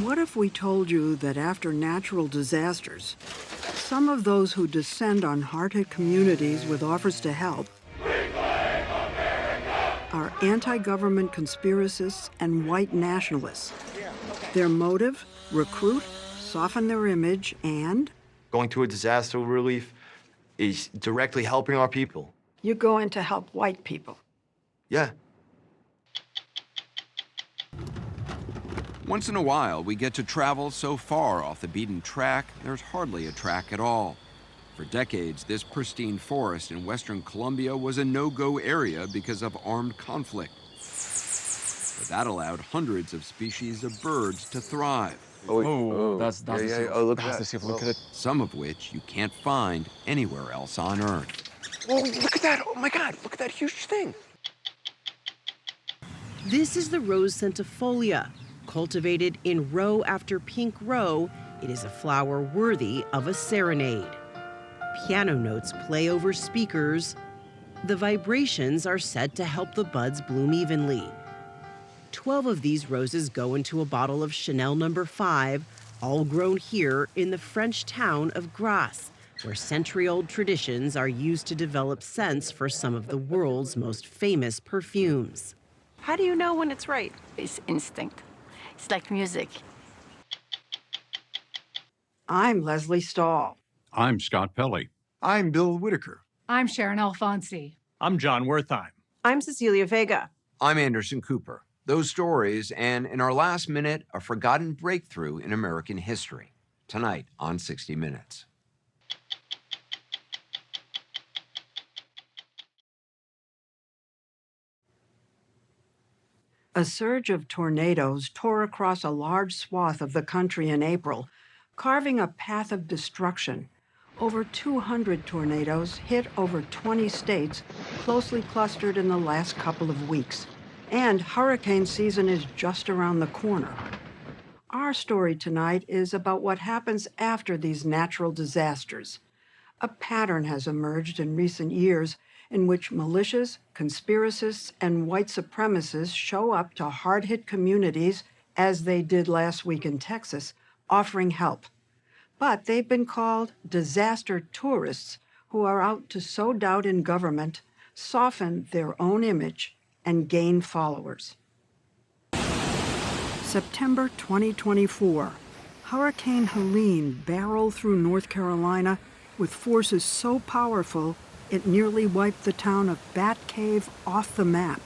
What if we told you that after natural disasters, some of those who descend on hard-hit communities with offers to help are anti-government conspiracists and white nationalists? Their motive? Recruit, soften their image, and Going to a disaster relief is directly helping our people. you go in to help white people. Yeah. Once in a while, we get to travel so far off the beaten track, there's hardly a track at all. For decades, this pristine forest in western Colombia was a no-go area because of armed conflict. But that allowed hundreds of species of birds to thrive. That's Oh, look at Let's see if we that. could. Some of which you can't find anywhere else on Earth. Whoa, look at that. Oh, my God. Look at that huge thing. This is the rose centifolia. Cultivated in row after pink row, it is a flower worthy of a serenade. Piano notes play over speakers. The vibrations are said to help the buds bloom evenly. 12 of these roses go into a bottle of Chanel No. 5, all grown here in the French town of Grasse, where century-old traditions are used to develop scents for some of the world's most famous perfumes. How do you know when it's right? It's instinct. It's like music. I'm Leslie Stahl. I'm Scott Pelley. I'm Bill Whitaker. I'm Sharon Alfonsi. I'm John Wertheim. I'm Cecilia Vega. I'm Anderson Cooper. Those stories, and in our last minute, a forgotten breakthrough in American history. Tonight on 60 Minutes. A surge of tornadoes tore across a large swath of the country in April, carving a path of destruction. Over 200 tornadoes hit over 20 states, closely clustered in the last couple of weeks. And hurricane season is just around the corner. Our story tonight is about what happens after these natural disasters. A pattern has emerged in recent years in which militias, conspiracists, and white supremacists show up to hard-hit communities, as they did last week in Texas, offering help. But they've been called disaster tourists who are out to sow doubt in government, soften their own image, and gain followers. September 2024, Hurricane Helene barreled through North Carolina with forces so powerful it nearly wiped the town of Bat Cave off the map,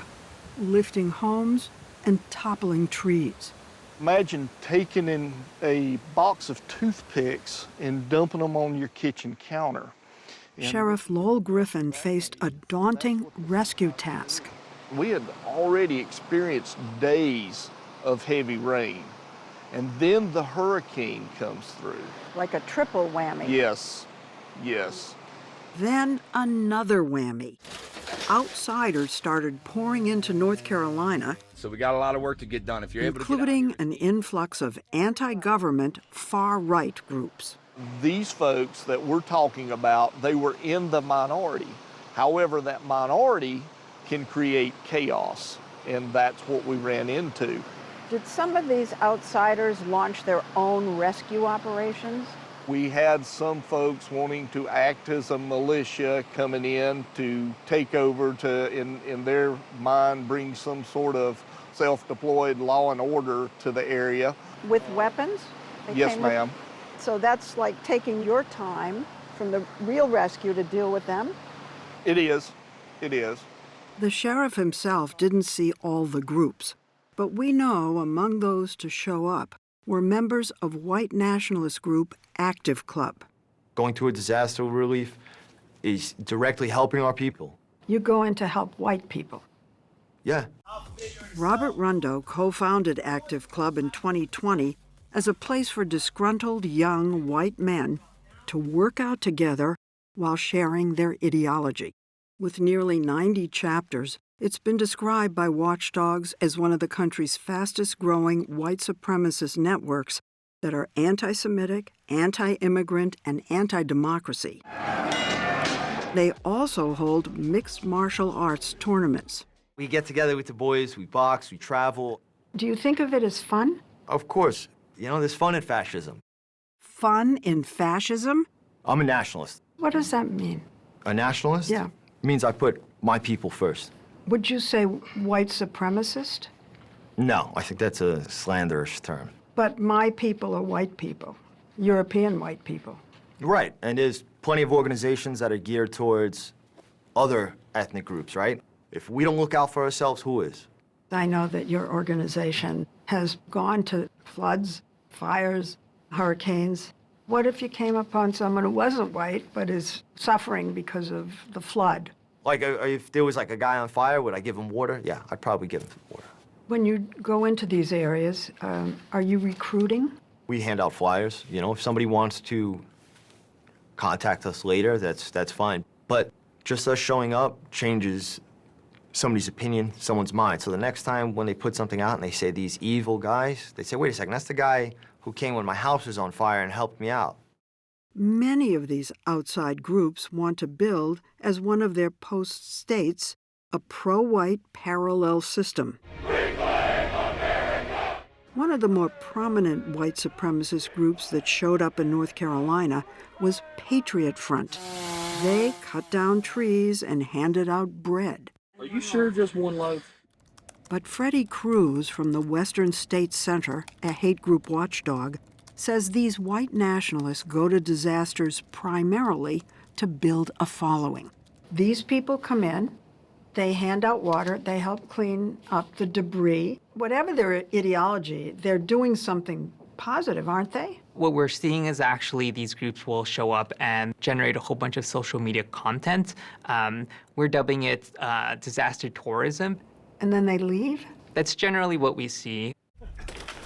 lifting homes and toppling trees. Imagine taking in a box of toothpicks and dumping them on your kitchen counter. Sheriff Lowell Griffin faced a daunting rescue task. We had already experienced days of heavy rain, and then the hurricane comes through. Like a triple whammy. Yes, yes. Then another whammy. Outsiders started pouring into North Carolina, So we got a lot of work to get done. If you're able to get out including an influx of anti-government far-right groups. These folks that we're talking about, they were in the minority. However, that minority can create chaos, and that's what we ran into. Did some of these outsiders launch their own rescue operations? We had some folks wanting to act as a militia coming in to take over to, in their mind, bring some sort of self-deployed law and order to the area. With weapons? Yes, ma'am. So that's like taking your time from the real rescue to deal with them? It is. It is. The sheriff himself didn't see all the groups, but we know among those to show up were members of white nationalist group Active Club. Going to a disaster relief is directly helping our people. You go in to help white people. Yeah. Robert Rundo co-founded Active Club in 2020 as a place for disgruntled young white men to work out together while sharing their ideology. With nearly 90 chapters, it's been described by watchdogs as one of the country's fastest-growing white supremacist networks that are anti-Semitic, anti-immigrant, and anti-democracy. They also hold mixed martial arts tournaments. We get together with the boys, we box, we travel. Do you think of it as fun? Of course. You know, there's fun in fascism. Fun in fascism? I'm a nationalist. What does that mean? A nationalist? Yeah. Means I put my people first. Would you say white supremacist? No, I think that's a slanderous term. But my people are white people, European white people. Right, and there's plenty of organizations that are geared towards other ethnic groups, right? If we don't look out for ourselves, who is? I know that your organization has gone to floods, fires, hurricanes. What if you came upon someone who wasn't white but is suffering because of the flood? Like, if there was like a guy on fire, would I give him water? Yeah, I'd probably give him some water. When you go into these areas, are you recruiting? We hand out flyers. You know, if somebody wants to contact us later, that's fine. But just us showing up changes somebody's opinion, someone's mind. So the next time when they put something out and they say these evil guys, they say, wait a second, that's the guy who came when my house was on fire and helped me out. Many of these outside groups want to build, as one of their posts states, a pro-white parallel system. One of the more prominent white supremacist groups that showed up in North Carolina was Patriot Front. They cut down trees and handed out bread. Are you sure just one loaf? But Freddie Cruz from the Western States Center, a hate group watchdog, says these white nationalists go to disasters primarily to build a following. These people come in, they hand out water, they help clean up the debris. Whatever their ideology, they're doing something positive, aren't they? What we're seeing is actually these groups will show up and generate a whole bunch of social media content. We're dubbing it disaster tourism. And then they leave? That's generally what we see.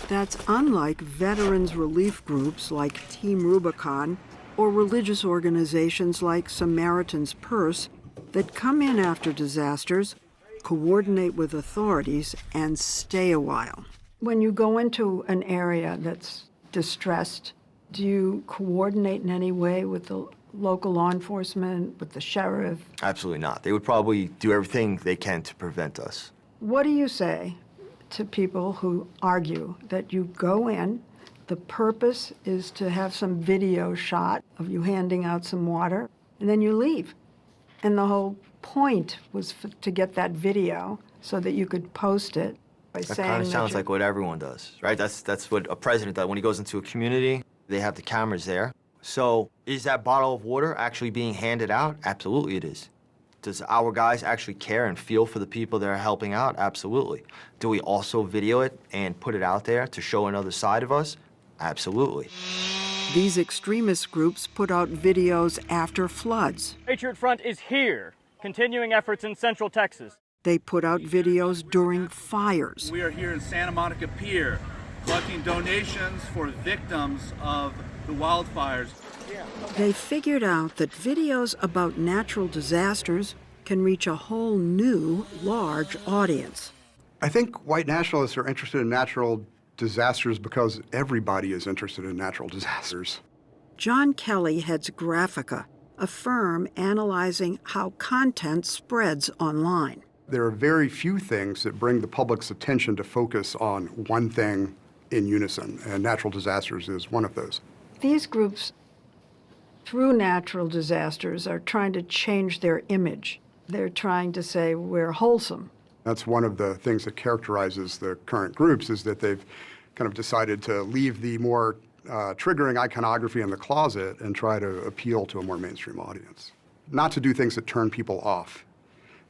That's unlike veterans relief groups like Team Rubicon or religious organizations like Samaritan's Purse that come in after disasters, coordinate with authorities, and stay a while. When you go into an area that's distressed, do you coordinate in any way with the local law enforcement, with the sheriff? Absolutely not. They would probably do everything they can to prevent us. What do you say to people who argue that you go in, the purpose is to have some video shot of you handing out some water, and then you leave? And the whole point was to get that video so that you could post it by saying That kind of sounds like what everyone does, right? That's what a president does. When he goes into a community, they have the cameras there. So is that bottle of water actually being handed out? Absolutely it is. Does our guys actually care and feel for the people that are helping out? Absolutely. Do we also video it and put it out there to show another side of us? Absolutely. These extremist groups put out videos after floods. Patriot Front is here, continuing efforts in Central Texas. They put out videos during fires. We are here in Santa Monica Pier, collecting donations for victims of the wildfires. They figured out that videos about natural disasters can reach a whole new, large audience. I think white nationalists are interested in natural disasters because everybody is interested in natural disasters. John Kelly heads Graphica, a firm analyzing how content spreads online. There are very few things that bring the public's attention to focus on one thing in unison, and natural disasters is one of those. These groups, through natural disasters, are trying to change their image. They're trying to say we're wholesome. That's one of the things that characterizes the current groups, is that they've kind of decided to leave the more triggering iconography in the closet and try to appeal to a more mainstream audience. Not to do things that turn people off,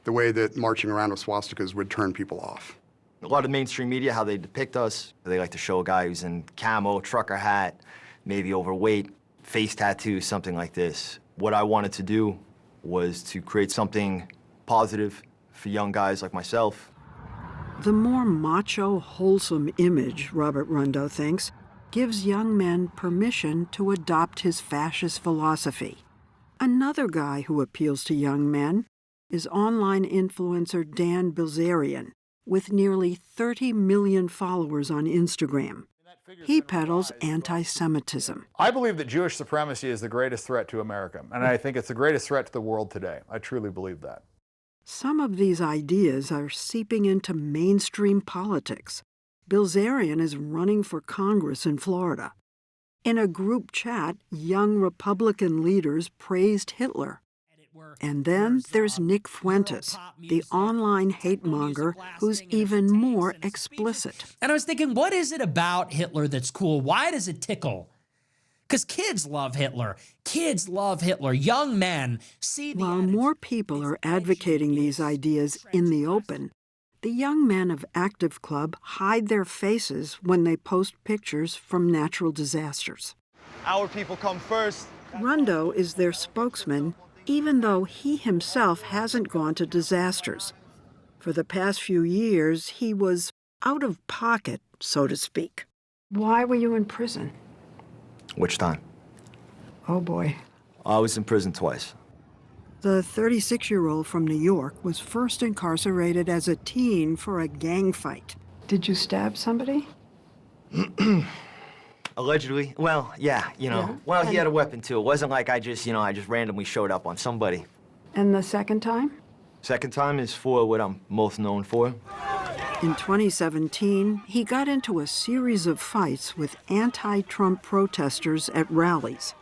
the way that marching around with swastikas would turn people off. A lot of mainstream media, how they depict us, they like to show a guy who's in camo, trucker hat, maybe overweight, face tattoos, something like this. What I wanted to do was to create something positive for young guys like myself. The more macho, wholesome image, Robert Rundo thinks, gives young men permission to adopt his fascist philosophy. Another guy who appeals to young men is online influencer Dan Bilzerian, with nearly 30 million followers on Instagram. He peddles anti-Semitism. I believe that Jewish supremacy is the greatest threat to America, and I think it's the greatest threat to the world today. I truly believe that. Some of these ideas are seeping into mainstream politics. Bilzerian is running for Congress in Florida. In a group chat, young Republican leaders praised Hitler. And then there's Nick Fuentes, the online hate monger who's even more explicit. And I was thinking, what is it about Hitler that's cool? Why does it tickle? Because kids love Hitler. Kids love Hitler. Young men see the While more people are advocating these ideas in the open, the young men of Active Club hide their faces when they post pictures from natural disasters. Our people come first. Rundo is their spokesman, even though he himself hasn't gone to disasters. For the past few years, he was out of pocket, so to speak. Why were you in prison? Which time? Oh, boy. I was in prison twice. The 36-year-old from New York was first incarcerated as a teen for a gang fight. Did you stab somebody? Allegedly. Well, yeah, Yeah. Well, he had a weapon, too. It wasn't like I just randomly showed up on somebody. And the second time? Second time is for what I'm most known for. In 2017, he got into a series of fights with anti-Trump protesters at rallies.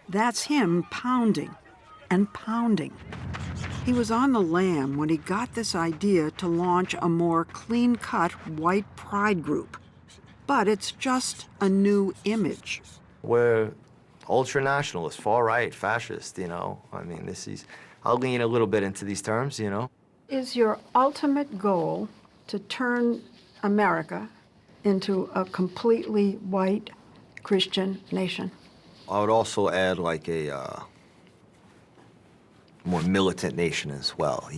That's him pounding and pounding. He was on the lam when he got this idea to launch a more clean-cut white pride group. But it's just a new image. We're ultra-nationalist, far-right, fascist, I mean, I'll lean a little bit into these terms, Is your ultimate goal to turn America into a completely white Christian nation? I would also add like a more militant nation as well,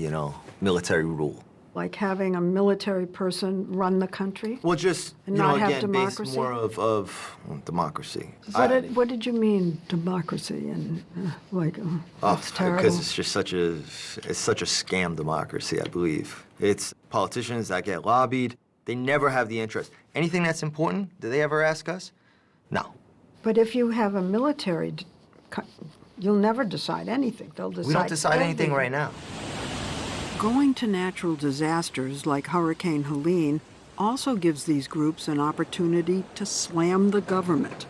military rule. Like having a military person run the country? Well, just, and not have again, based democracy? more of democracy. What did you mean, democracy? And that's terrible. Because it's just such a scam democracy, I believe. It's politicians that get lobbied. They never have the interest. Anything that's important, do they ever ask us? No. But if you have a military, you'll never decide anything. They'll decide We don't decide anything everything. right now. Going to natural disasters like Hurricane Helene also gives these groups an opportunity to slam the government.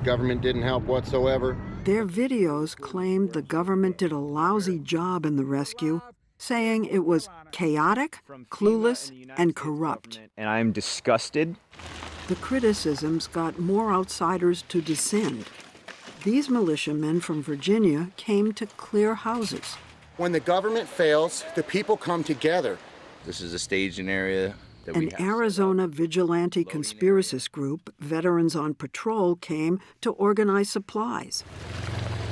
Government didn't help whatsoever. Their videos claimed the government did a lousy job in the rescue, saying it was chaotic, clueless, and corrupt. And I'm disgusted. The criticisms got more outsiders to descend. These militiamen from Virginia came to clear houses. When the government fails, the people come together. This is a staging area that we An have. Arizona vigilante conspiracist group, Veterans on Patrol, came to organize supplies.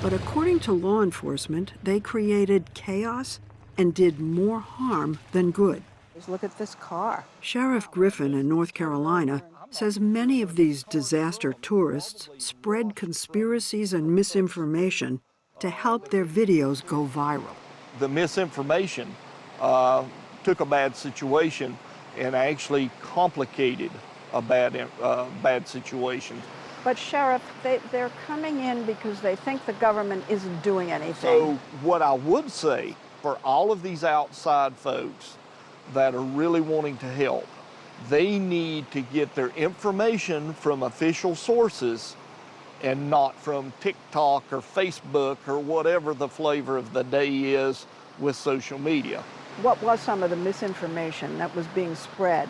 But according to law enforcement, they created chaos and did more harm than good. Look at this car. Sheriff Griffin in North Carolina says many of these disaster tourists spread conspiracies and misinformation to help their videos go viral. The misinformation took a bad situation and actually complicated a bad situation. But Sheriff, they're coming in because they think the government isn't doing anything. So what I would say for all of these outside folks that are really wanting to help, they need to get their information from official sources and not from TikTok or Facebook or whatever the flavor of the day is with social media. What was some of the misinformation that was being spread?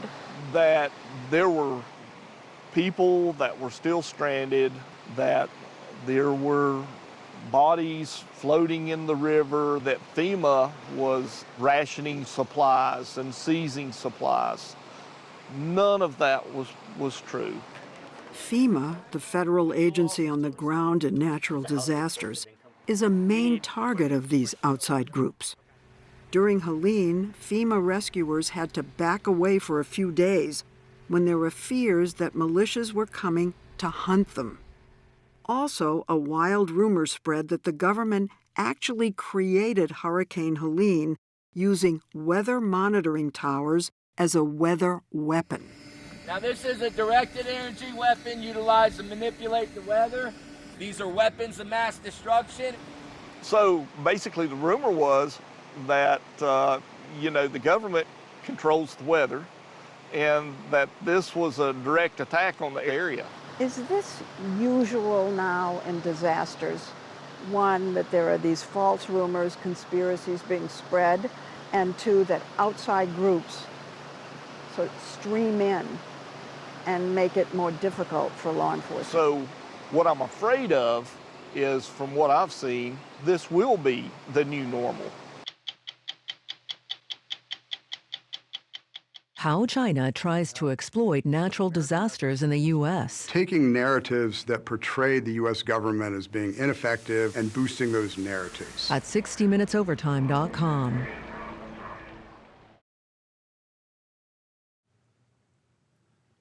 That there were people that were still stranded, that there were bodies floating in the river, that FEMA was rationing supplies and seizing supplies. None of that was true. FEMA, the federal agency on the ground in natural disasters, is a main target of these outside groups. During Helene, FEMA rescuers had to back away for a few days when there were fears that militias were coming to hunt them. Also, a wild rumor spread that the government actually created Hurricane Helene using weather monitoring towers as a weather weapon. Now, this is a directed energy weapon utilized to manipulate the weather. These are weapons of mass destruction. So basically the rumor was that, the government controls the weather and that this was a direct attack on the area. Is this usual now in disasters? One, that there are these false rumors, conspiracies being spread, and two, that outside groups sort of stream in and make it more difficult for law enforcement. So what I'm afraid of is, from what I've seen, this will be the new normal. How China tries to exploit natural disasters in the U.S. Taking narratives that portray the U.S. government as being ineffective and boosting those narratives. At 60minutesovertime.com.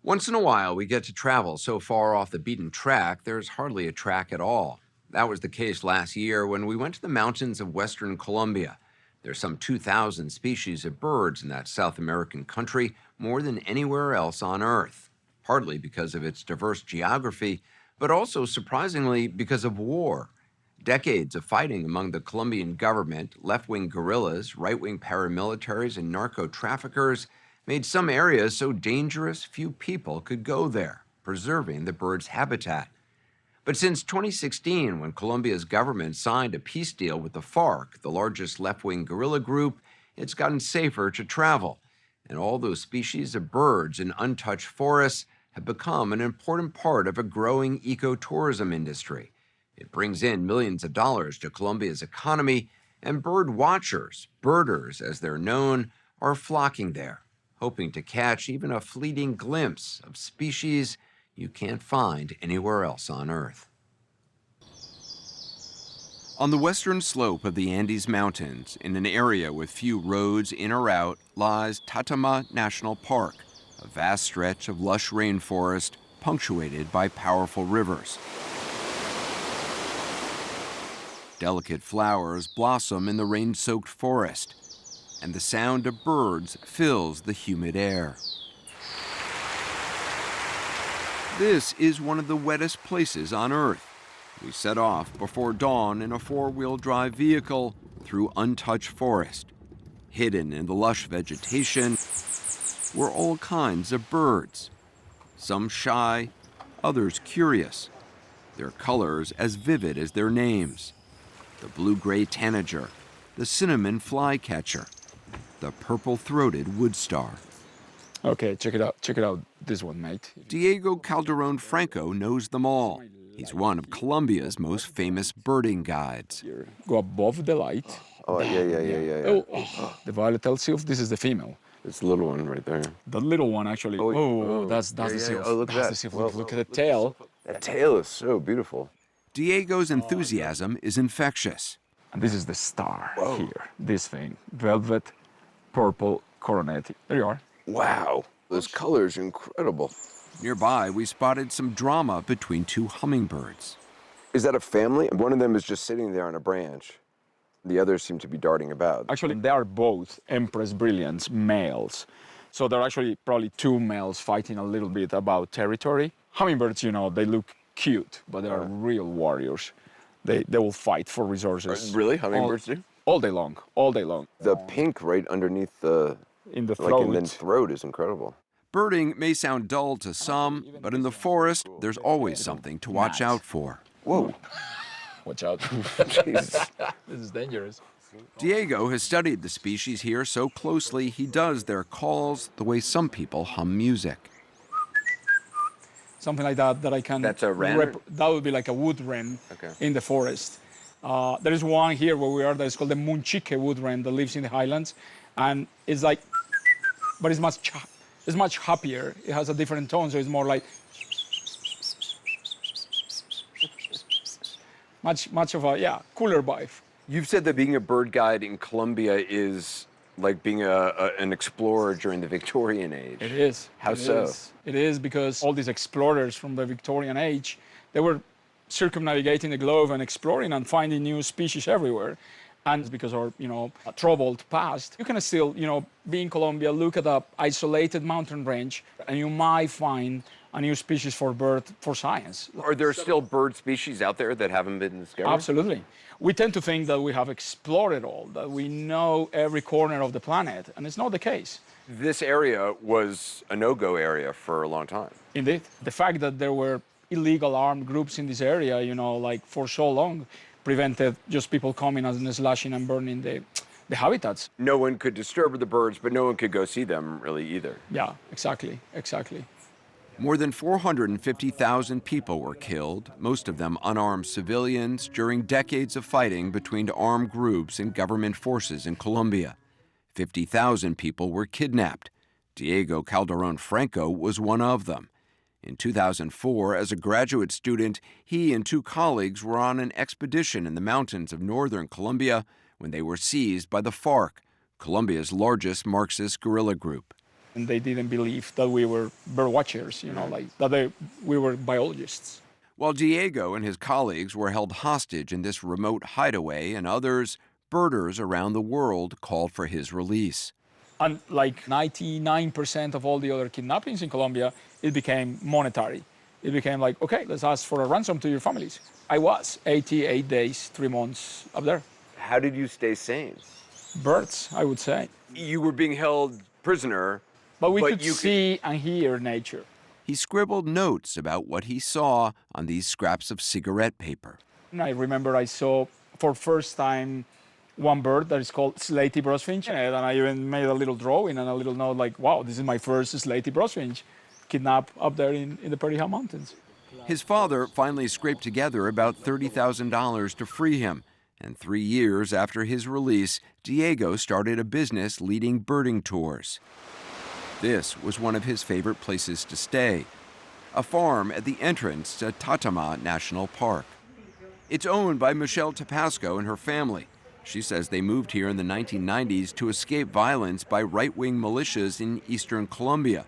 Once in a while, we get to travel so far off the beaten track, there's hardly a track at all. That was the case last year when we went to the mountains of western Colombia. There's some 2,000 species of birds in that South American country, more than anywhere else on Earth, partly because of its diverse geography, but also, surprisingly, because of war. Decades of fighting among the Colombian government, left-wing guerrillas, right-wing paramilitaries, and narco-traffickers made some areas so dangerous few people could go there, preserving the birds' habitat. But since 2016, when Colombia's government signed a peace deal with the FARC, the largest left-wing guerrilla group, it's gotten safer to travel. And all those species of birds in untouched forests have become an important part of a growing ecotourism industry. It brings in millions of dollars to Colombia's economy, and bird watchers, birders as they're known, are flocking there, hoping to catch even a fleeting glimpse of species you can't find anywhere else on Earth. On the western slope of the Andes Mountains, in an area with few roads in or out, lies Tatama National Park, a vast stretch of lush rainforest punctuated by powerful rivers. Delicate flowers blossom in the rain-soaked forest, and the sound of birds fills the humid air. This is one of the wettest places on Earth. We set off before dawn in a four-wheel drive vehicle through untouched forest. Hidden in the lush vegetation were all kinds of birds. Some shy, others curious. Their colors as vivid as their names. The blue-gray tanager, the cinnamon flycatcher, the purple-throated woodstar. Okay, check it out, this one, mate. Diego Calderon Franco knows them all. He's one of Colombia's most famous birding guides. Go above the light. Oh, yeah. Oh, the violet elf, this is the female. It's the little one right there. The little one, actually. That's the seal. Oh, look at that. Seal. Look at the tail. That tail is so beautiful. Diego's enthusiasm is infectious. And this is the star here. This thing, velvet, purple, coronet. There you are. Wow, those colors are incredible. Nearby, we spotted some drama between two hummingbirds. Is that a family? One of them is just sitting there on a branch. The others seem to be darting about. Actually, they are both Empress Brilliants males. So there are actually probably two males fighting a little bit about territory. Hummingbirds, you know, they look cute, but they are real warriors. They will fight for resources. Really? Hummingbirds do? All day long, all day long. The pink right underneath the... In the throat. Like in the throat is incredible. Birding may sound dull to some, but in the forest, there's always something to watch out for. Whoa. Watch out. This is dangerous. Diego has studied the species here so closely he does their calls the way some people hum music. Something like that I can... That's a wren? That would be like a wood wren in the forest. There is one here where we are that is called the Munchique wood wren that lives in the highlands. And it's like, but it's much happier. It has a different tone, so it's more like much of a cooler vibe. You've said that being a bird guide in Colombia is like being an explorer during the Victorian age. It is. How so? It is because all these explorers from the Victorian age, they were circumnavigating the globe and exploring and finding new species everywhere. And it's because of our, troubled past. You can still, be in Colombia, look at an isolated mountain range, and you might find a new species for bird for science. Are there still bird species out there that haven't been discovered? Absolutely. We tend to think that we have explored it all, that we know every corner of the planet, and it's not the case. This area was a no-go area for a long time. Indeed. The fact that there were illegal armed groups in this area, like for so long, prevented just people coming and slashing and burning the habitats. No one could disturb the birds, but no one could go see them really either. Yeah, exactly. More than 450,000 people were killed, most of them unarmed civilians, during decades of fighting between armed groups and government forces in Colombia. 50,000 people were kidnapped. Diego Calderón Franco was one of them. In 2004, as a graduate student, he and 2 colleagues were on an expedition in the mountains of northern Colombia when they were seized by the FARC, Colombia's largest Marxist guerrilla group. And they didn't believe that we were bird watchers, we were biologists. While Diego and his colleagues were held hostage in this remote hideaway and others, birders around the world called for his release. And like 99% of all the other kidnappings in Colombia, it became monetary. It became like, okay, let's ask for a ransom to your families. I was 88 days, 3 months up there. How did you stay sane? Birds, I would say. You were being held prisoner. But we could see and hear nature. He scribbled notes about what he saw on these scraps of cigarette paper. And I remember I saw for first time one bird that is called slaty brustfinch, and I even made a little drawing and a little note like, wow, this is my first slaty brustfinch kidnapped up there in the Perfume Mountains. His father finally scraped together about $30,000 to free him, and 3 years after his release, Diego started a business leading birding tours. This was one of his favorite places to stay, a farm at the entrance to Tatama National Park. It's owned by Michelle Tapasco and her family. She says they moved here in the 1990s to escape violence by right-wing militias in eastern Colombia,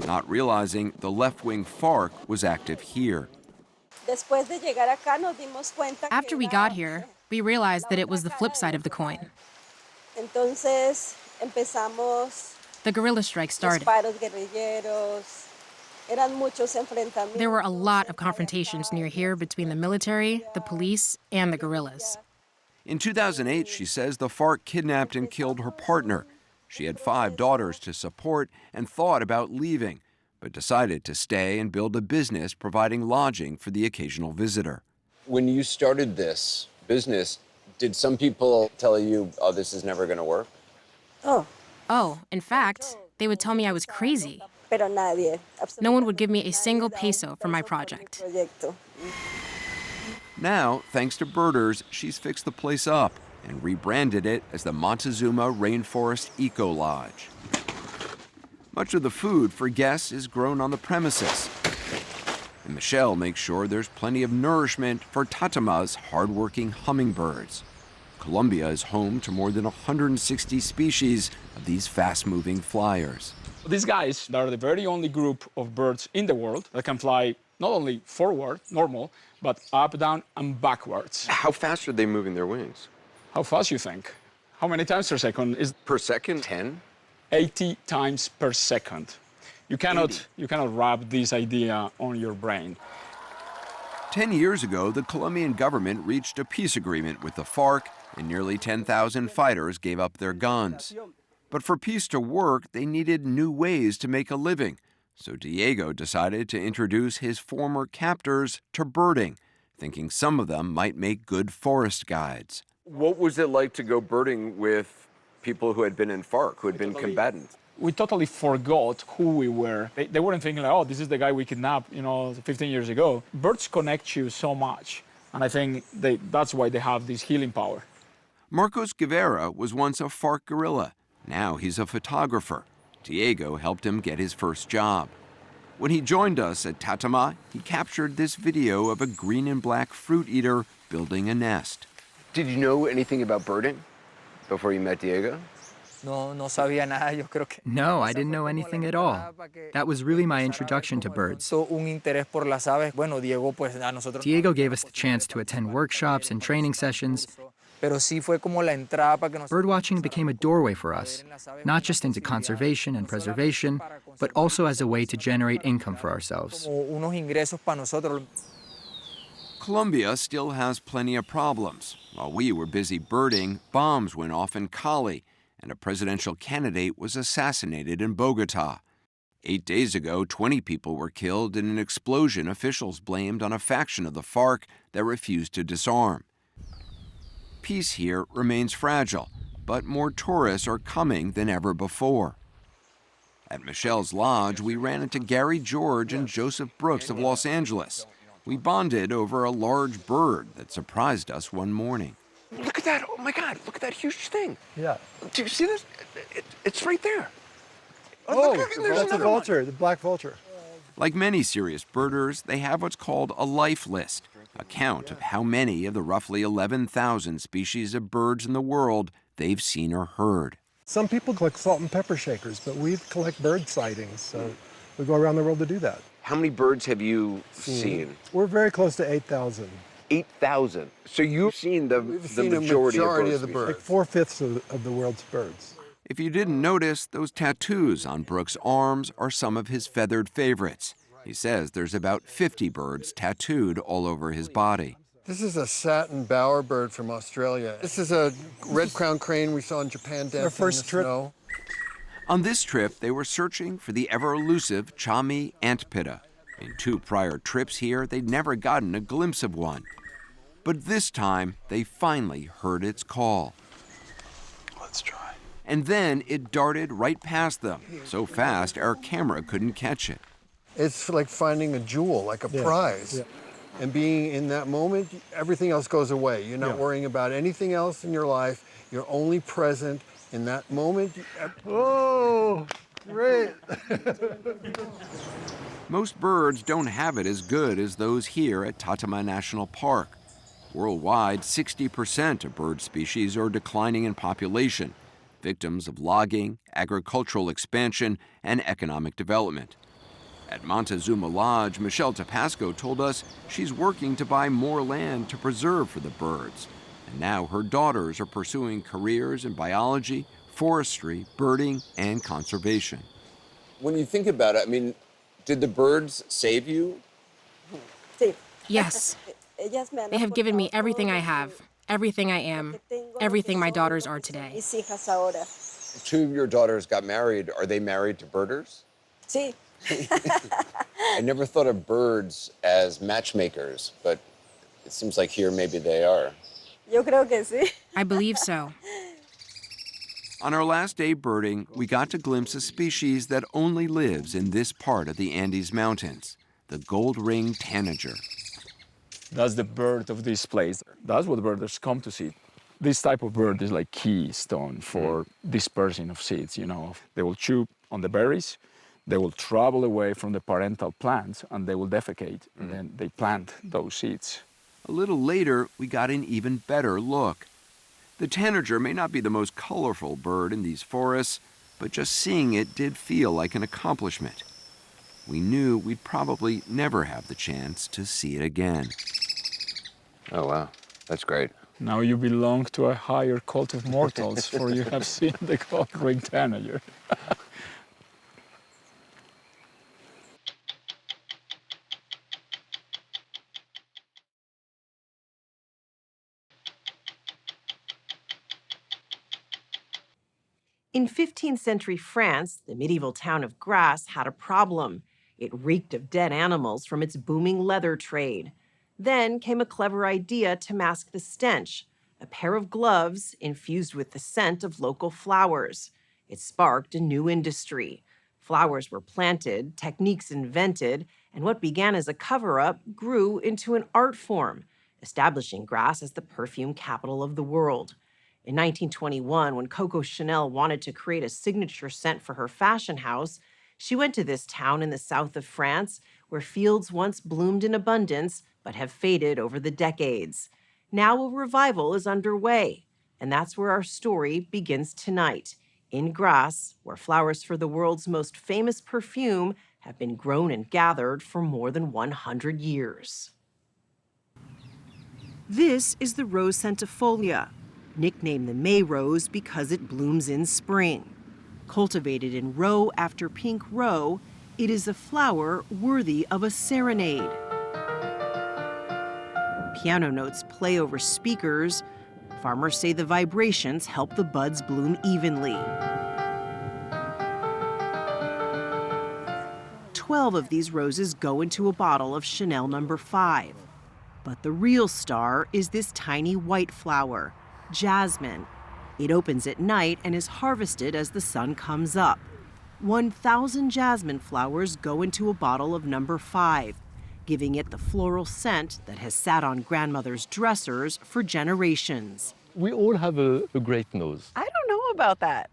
not realizing the left-wing FARC was active here. After we got here, we realized that it was the flip side of the coin. The guerrilla strike started. There were a lot of confrontations near here between the military, the police, and the guerrillas. In 2008, she says the FARC kidnapped and killed her partner. She had 5 daughters to support and thought about leaving, but decided to stay and build a business providing lodging for the occasional visitor. When you started this business, did some people tell you, oh, this is never going to work? Oh, in fact, they would tell me I was crazy. No one would give me a single peso for my project. Now, thanks to birders, she's fixed the place up and rebranded it as the Montezuma Rainforest Eco Lodge. Much of the food for guests is grown on the premises, and Michelle makes sure there's plenty of nourishment for Tatama's hardworking hummingbirds. Colombia is home to more than 160 species of these fast-moving flyers. These guys are the very only group of birds in the world that can fly not only forward, normal, but up, down, and backwards. How fast are they moving their wings? How fast you think? How many times per second is? Per second, 10? 80 times per second. You cannot wrap this idea on your brain. 10 years ago, the Colombian government reached a peace agreement with the FARC, and nearly 10,000 fighters gave up their guns. But for peace to work, they needed new ways to make a living. So Diego decided to introduce his former captors to birding, thinking some of them might make good forest guides. What was it like to go birding with people who had been in FARC, who had been combatants? We totally forgot who we were. They weren't thinking like, oh, this is the guy we kidnapped, 15 years ago. Birds connect you so much, and I think that's why they have this healing power. Marcos Guevara was once a FARC guerrilla. Now he's a photographer. Diego helped him get his first job. When he joined us at Tatama, he captured this video of a green and black fruit eater building a nest. Did you know anything about birding before you met Diego? No, I didn't know anything at all. That was really my introduction to birds. Diego gave us the chance to attend workshops and training sessions. Birdwatching became a doorway for us, not just into conservation and preservation, but also as a way to generate income for ourselves. Colombia still has plenty of problems. While we were busy birding, bombs went off in Cali, and a presidential candidate was assassinated in Bogota. 8 days ago, 20 people were killed in an explosion officials blamed on a faction of the FARC that refused to disarm. Peace here remains fragile, but more tourists are coming than ever before. At Michelle's Lodge, we ran into Gary George and Joseph Brooks of Los Angeles. We bonded over a large bird that surprised us one morning. Look at that. Oh my God, look at that huge thing. Yeah. Do you see this? It's right there. Oh, look, there's that's a vulture, the black vulture. Like many serious birders, they have what's called a life list, a count of how many of the roughly 11,000 species of birds in the world they've seen or heard. Some people collect salt and pepper shakers, but we collect bird sightings, so we go around the world to do that. How many birds have you seen? We're very close to 8,000. 8,000. So you've seen the majority of the birds. Like 4/5 of the world's birds. If you didn't notice, those tattoos on Brooks' arms are some of his feathered favorites. He says there's about 50 birds tattooed all over his body. This is a satin bowerbird from Australia. This is a red-crowned crane we saw in Japan dancing in the snow. On this trip, they were searching for the ever-elusive Chami antpitta. In 2 prior trips here, they'd never gotten a glimpse of one. But this time, they finally heard its call. Let's try. And then it darted right past them, so fast our camera couldn't catch it. It's like finding a jewel, like a prize. Yeah. And being in that moment, everything else goes away. You're not worrying about anything else in your life. You're only present in that moment. Oh, great. Most birds don't have it as good as those here at Tatama National Park. Worldwide, 60% of bird species are declining in population, victims of logging, agricultural expansion, and economic development. At Montezuma Lodge, Michelle Tapasco told us she's working to buy more land to preserve for the birds. And now her daughters are pursuing careers in biology, forestry, birding, and conservation. When you think about it, I mean, did the birds save you? Yes. They have given me everything I have, everything I am, everything my daughters are today. 2 of your daughters got married. Are they married to birders? Sí. I never thought of birds as matchmakers, but it seems like here maybe they are. Yo creo que sí. I believe so. On our last day birding, we got to glimpse a species that only lives in this part of the Andes Mountains, the gold-ringed tanager. That's the bird of this place. That's what birders come to see. This type of bird is like keystone for dispersing of seeds, you know. They will chew on the berries, they will travel away from the parental plants, and they will defecate, and then they plant those seeds. A little later, we got an even better look. The tanager may not be the most colorful bird in these forests, but just seeing it did feel like an accomplishment. We knew we'd probably never have the chance to see it again. Oh, wow. That's great. Now you belong to a higher cult of mortals, for you have seen the gold-ringed tanager. In 15th century France, the medieval town of Grasse had a problem. It reeked of dead animals from its booming leather trade. Then came a clever idea to mask the stench, a pair of gloves infused with the scent of local flowers. It sparked a new industry. Flowers were planted, techniques invented, and what began as a cover-up grew into an art form, establishing Grasse as the perfume capital of the world. In 1921, when Coco Chanel wanted to create a signature scent for her fashion house, she went to this town in the south of France where fields once bloomed in abundance but have faded over the decades. Now a revival is underway, and that's where our story begins tonight, in Grasse, where flowers for the world's most famous perfume have been grown and gathered for more than 100 years. This is the Rose centifolia. nicknamed the May rose because it blooms in spring. Cultivated in row after pink row, it is a flower worthy of a serenade. Piano notes play over speakers. Farmers say the vibrations help the buds bloom evenly. 12 of these roses go into a bottle of Chanel No. 5. But the real star is this tiny white flower, jasmine. It opens at night and is harvested as the sun comes up. 1,000 jasmine flowers go into a bottle of No. 5, giving it the floral scent that has sat on grandmother's dressers for generations. We all have a great nose. I don't know about that.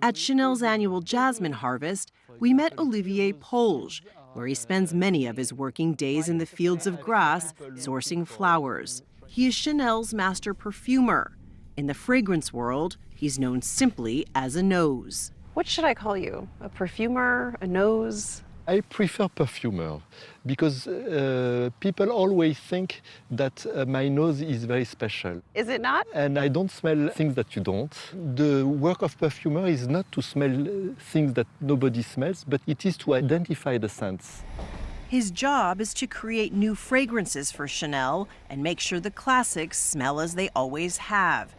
At Chanel's annual jasmine harvest, we met Olivier Polge, where he spends many of his working days in the fields of Grasse sourcing flowers. He is Chanel's master perfumer. In the fragrance world, he's known simply as a nose. What should I call you? A perfumer? A nose? I prefer perfumer because people always think that my nose is very special. Is it not? And I don't smell things that you don't. The work of perfumer is not to smell things that nobody smells, but it is to identify the scents. His job is to create new fragrances for Chanel and make sure the classics smell as they always have.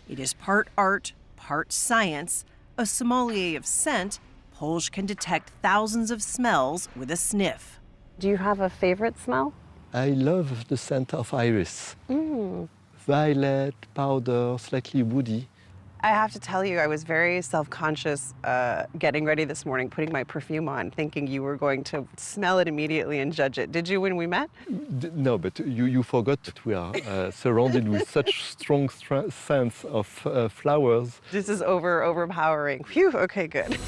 It is part art, part science. A sommelier of scent, Polge can detect thousands of smells with a sniff. Do you have a favorite smell? I love the scent of iris. Violet, powder, slightly woody. I have to tell you, I was very self-conscious getting ready this morning, putting my perfume on, thinking you were going to smell it immediately and judge it. Did you when we met? No, but you forgot that we are surrounded with such strong scents of flowers. This is overpowering. Phew, okay, good.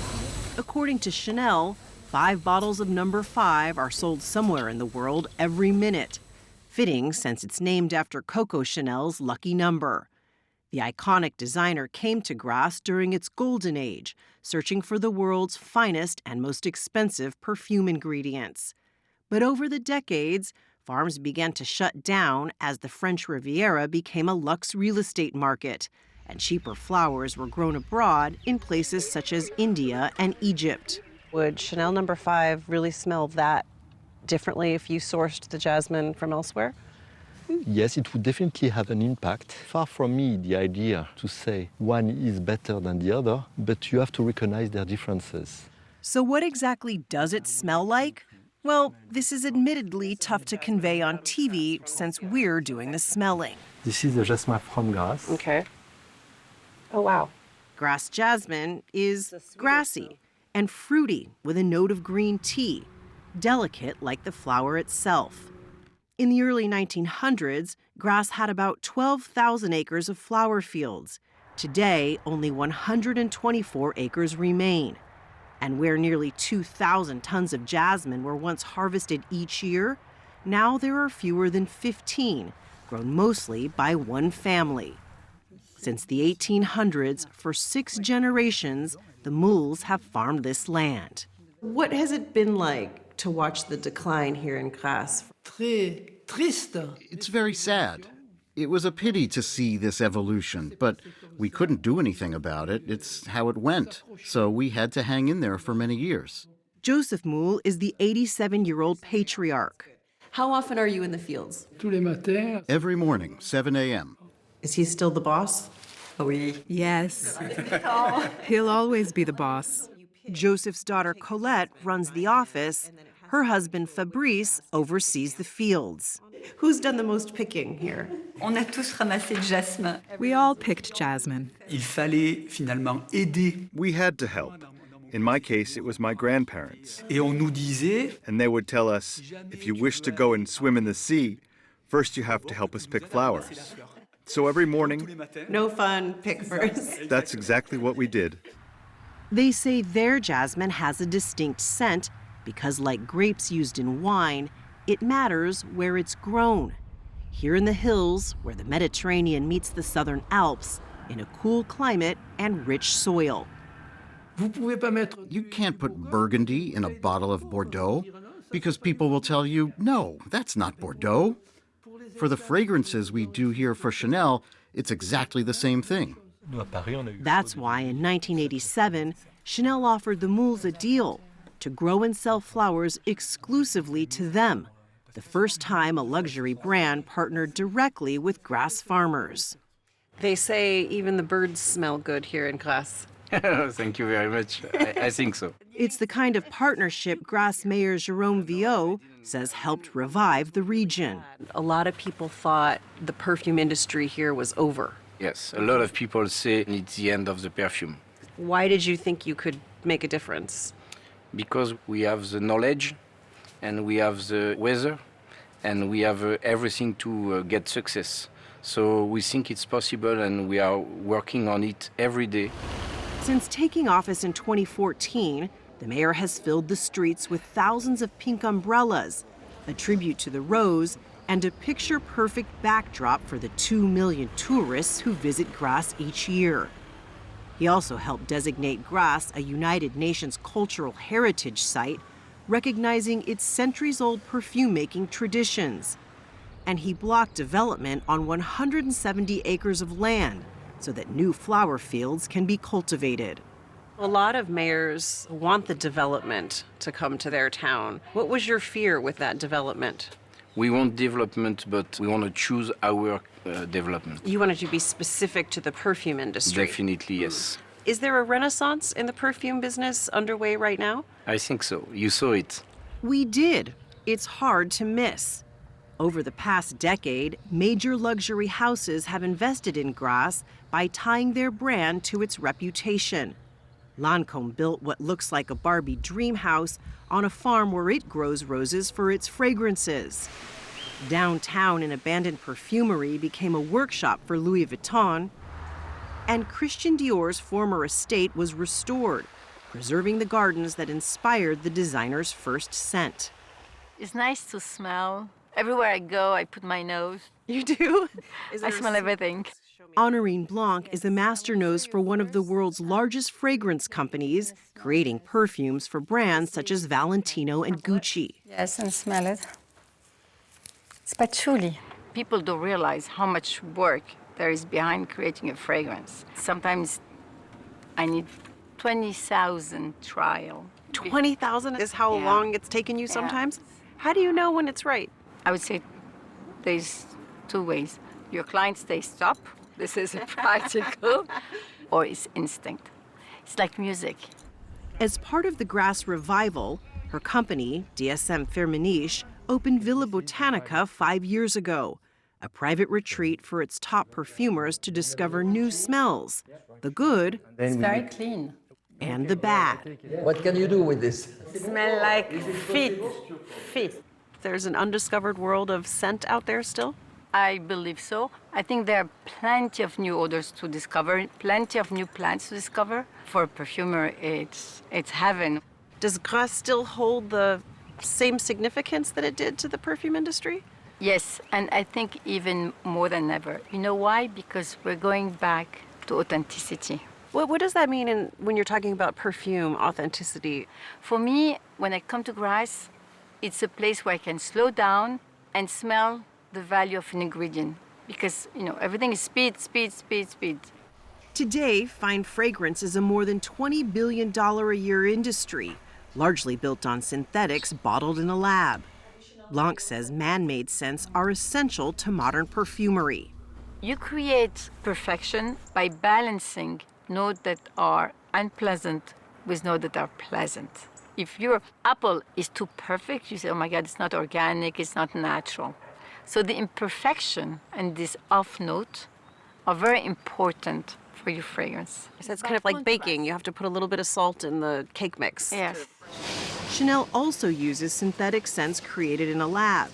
According to Chanel, 5 bottles of No. 5 are sold somewhere in the world every minute. Fitting, since it's named after Coco Chanel's lucky number. The iconic designer came to Grasse during its golden age, searching for the world's finest and most expensive perfume ingredients. But over the decades, farms began to shut down as the French Riviera became a luxe real estate market, and cheaper flowers were grown abroad in places such as India and Egypt. Would Chanel No. 5 really smell that differently if you sourced the jasmine from elsewhere? Yes, it would definitely have an impact. Far from me the idea to say one is better than the other, but you have to recognize their differences. So what exactly does it smell like? Well, this is admittedly tough to convey on TV since we're doing the smelling. This is the jasmine from Grasse. Okay. Oh, wow. Grasse jasmine is grassy and fruity with a note of green tea, delicate like the flower itself. In the early 1900s, Grasse had about 12,000 acres of flower fields. Today, only 124 acres remain. And where nearly 2,000 tons of jasmine were once harvested each year, now there are fewer than 15, grown mostly by one family. Since the 1800s, for 6 generations, the Moules have farmed this land. What has it been like to watch the decline here in Grasse? It's very sad. It was a pity to see this evolution, but we couldn't do anything about it. It's how it went. So we had to hang in there for many years. Joseph Moule is the 87-year-old patriarch. How often are you in the fields? Every morning, 7 a.m. Is he still the boss? Yes. He'll always be the boss. Joseph's daughter Colette runs the office. Her husband Fabrice oversees the fields. Who's done the most picking here? We all picked jasmine. We had to help. In my case, it was my grandparents. And they would tell us, if you wish to go and swim in the sea, first you have to help us pick flowers. So every morning... No fun, pick first. That's exactly what we did. They say their jasmine has a distinct scent because, like grapes used in wine, it matters where it's grown. Here in the hills, where the Mediterranean meets the southern Alps, in a cool climate and rich soil. You can't put Burgundy in a bottle of Bordeaux because people will tell you, no, that's not Bordeaux. For the fragrances we do here for Chanel, It's exactly the same thing. That's why in 1987, Chanel offered the Moules a deal to grow and sell flowers exclusively to them, the first time a luxury brand partnered directly with Grasse farmers. They say even the birds smell good here in Grasse. Thank you very much. I think so. It's the kind of partnership Grasse Mayor Jérôme Viaud says helped revive the region. A lot of people thought the perfume industry here was over. Yes, a lot of people say it's the end of the perfume. Why did you think you could make a difference? Because we have the knowledge, and we have the weather, and we have everything to get success. So we think it's possible, and we are working on it every day. Since taking office in 2014, the mayor has filled the streets with thousands of pink umbrellas, a tribute to the rose, and a picture-perfect backdrop for the 2 million tourists who visit Grasse each year. He also helped designate Grasse a United Nations Cultural Heritage Site, recognizing its centuries-old perfume-making traditions. And he blocked development on 170 acres of land so that new flower fields can be cultivated. A lot of mayors want the development to come to their town. What was your fear with that development? We want development, but we want to choose our development. You wanted to be specific to the perfume industry. Definitely, yes. Is there a renaissance in the perfume business underway right now? I think so. You saw it. We did. It's hard to miss. Over the past decade, major luxury houses have invested in Grasse by tying their brand to its reputation. Lancôme built what looks like a Barbie dream house on a farm where it grows roses for its fragrances. Downtown, an abandoned perfumery became a workshop for Louis Vuitton, and Christian Dior's former estate was restored, preserving the gardens that inspired the designer's first scent. It's nice to smell. Everywhere I go, I put my nose. You do? I smell everything. Honorine Blanc is the master nose for one of the world's largest fragrance companies, creating perfumes for brands such as Valentino and Gucci. Yes, and smell it. It's patchouli. People don't realize how much work there is behind creating a fragrance. Sometimes I need 20,000 trial. 20,000 is how long it's taken you sometimes? How do you know when it's right? I would say there's two ways. Your clients, they stop. This is practical. Or it's instinct. It's like music. As part of the Grasse revival, her company, DSM Firmenich, opened Villa Botanica 5 years ago, a private retreat for its top perfumers to discover new smells, the good It's very clean. and the bad. What can you do with this? Smell like feet. Feet. There's an undiscovered world of scent out there still? I believe so. I think there are plenty of new odors to discover, plenty of new plants to discover. For a perfumer, it's heaven. Does Grasse still hold the same significance that it did to the perfume industry? Yes, and I think even more than ever. You know why? Because we're going back to authenticity. What does that mean when you're talking about perfume, authenticity? For me, when I come to Grasse, it's a place where I can slow down and smell the value of an ingredient. Because, everything is speed, speed, speed, speed. Today, fine fragrance is a more than $20 billion a year industry, largely built on synthetics bottled in a lab. Blanc says man-made scents are essential to modern perfumery. You create perfection by balancing notes that are unpleasant with notes that are pleasant. If your apple is too perfect, you say, oh my God, it's not organic, it's not natural. So the imperfection and this off note are very important for your fragrance. So it's kind of like baking. You have to put a little bit of salt in the cake mix. Yes. Chanel also uses synthetic scents created in a lab.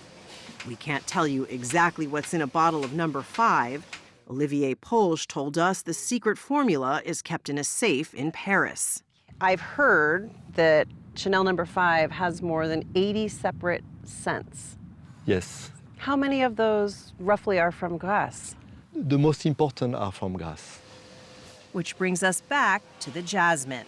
We can't tell you exactly what's in a bottle of number 5. Olivier Polge told us the secret formula is kept in a safe in Paris. I've heard that Chanel number 5 has more than 80 separate scents. Yes. How many of those roughly are from Grasse? The most important are from Grasse. Which brings us back to the jasmine.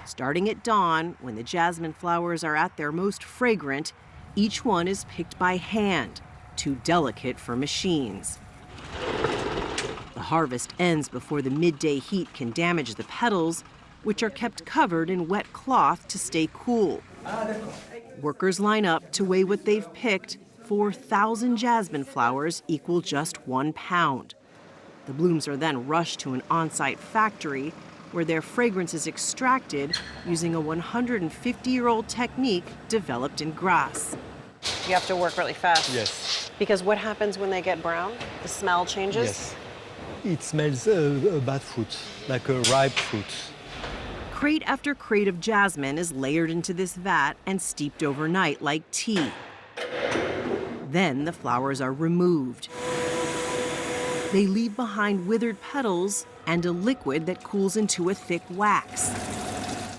Starting at dawn, when the jasmine flowers are at their most fragrant, each one is picked by hand, too delicate for machines. The harvest ends before the midday heat can damage the petals, which are kept covered in wet cloth to stay cool. Workers line up to weigh what they've picked. 4,000 jasmine flowers equal just 1 pound. The blooms are then rushed to an on-site factory where their fragrance is extracted using a 150-year-old technique developed in Grasse. You have to work really fast. Yes. Because what happens when they get brown? The smell changes? Yes. It smells bad fruit, like a ripe fruit. Crate after crate of jasmine is layered into this vat and steeped overnight like tea. Then the flowers are removed. They leave behind withered petals and a liquid that cools into a thick wax.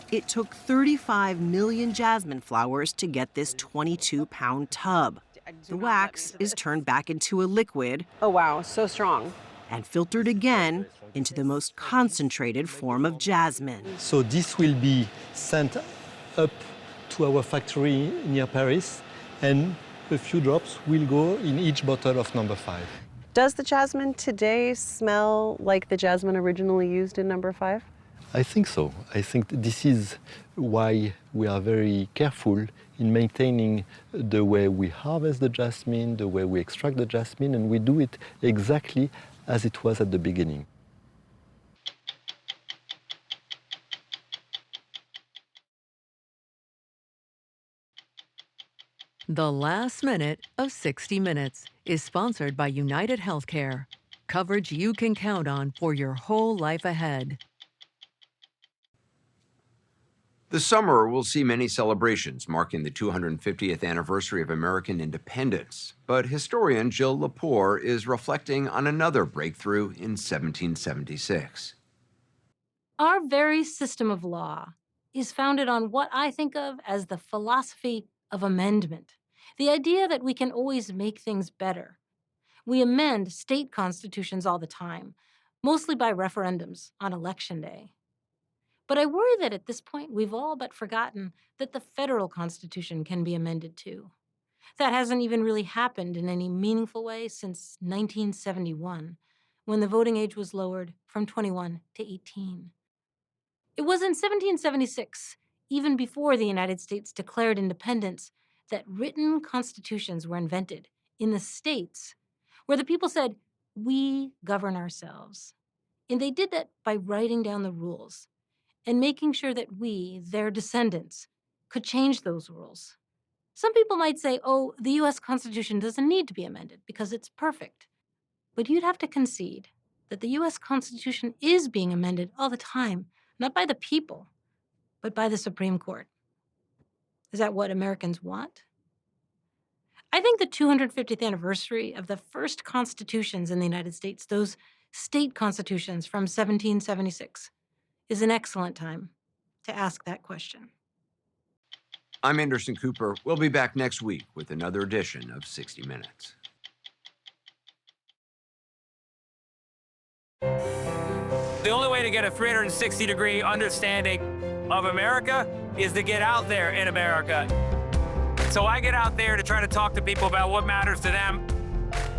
It took 35 million jasmine flowers to get this 22-pound tub. The wax is turned back into a liquid. Oh, wow, so strong. And filtered again into the most concentrated form of jasmine. So this will be sent up to our factory near Paris, and a few drops will go in each bottle of number 5. Does the jasmine today smell like the jasmine originally used in number 5? I think so. I think this is why we are very careful in maintaining the way we harvest the jasmine, the way we extract the jasmine, and we do it exactly as it was at the beginning. The last minute of 60 Minutes is sponsored by United Healthcare. Coverage you can count on for your whole life ahead. The summer will see many celebrations marking the 250th anniversary of American independence, but historian Jill Lepore is reflecting on another breakthrough in 1776. Our very system of law is founded on what I think of as the philosophy of amendment, the idea that we can always make things better. We amend state constitutions all the time, mostly by referendums on Election Day. But I worry that at this point, we've all but forgotten that the federal Constitution can be amended too. That hasn't even really happened in any meaningful way since 1971, when the voting age was lowered from 21 to 18. It was in 1776, even before the United States declared independence, that written constitutions were invented in the states where the people said, "We govern ourselves." And they did that by writing down the rules and making sure that we, their descendants, could change those rules. Some people might say, oh, the US Constitution doesn't need to be amended because it's perfect. But you'd have to concede that the US Constitution is being amended all the time, not by the people, but by the Supreme Court. Is that what Americans want? I think the 250th anniversary of the first constitutions in the United States, those state constitutions from 1776, is an excellent time to ask that question. I'm Anderson Cooper. We'll be back next week with another edition of 60 Minutes. The only way to get a 360-degree understanding of America is to get out there in America. So I get out there to try to talk to people about what matters to them.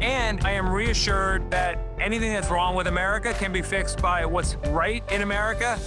And I am reassured that anything that's wrong with America can be fixed by what's right in America.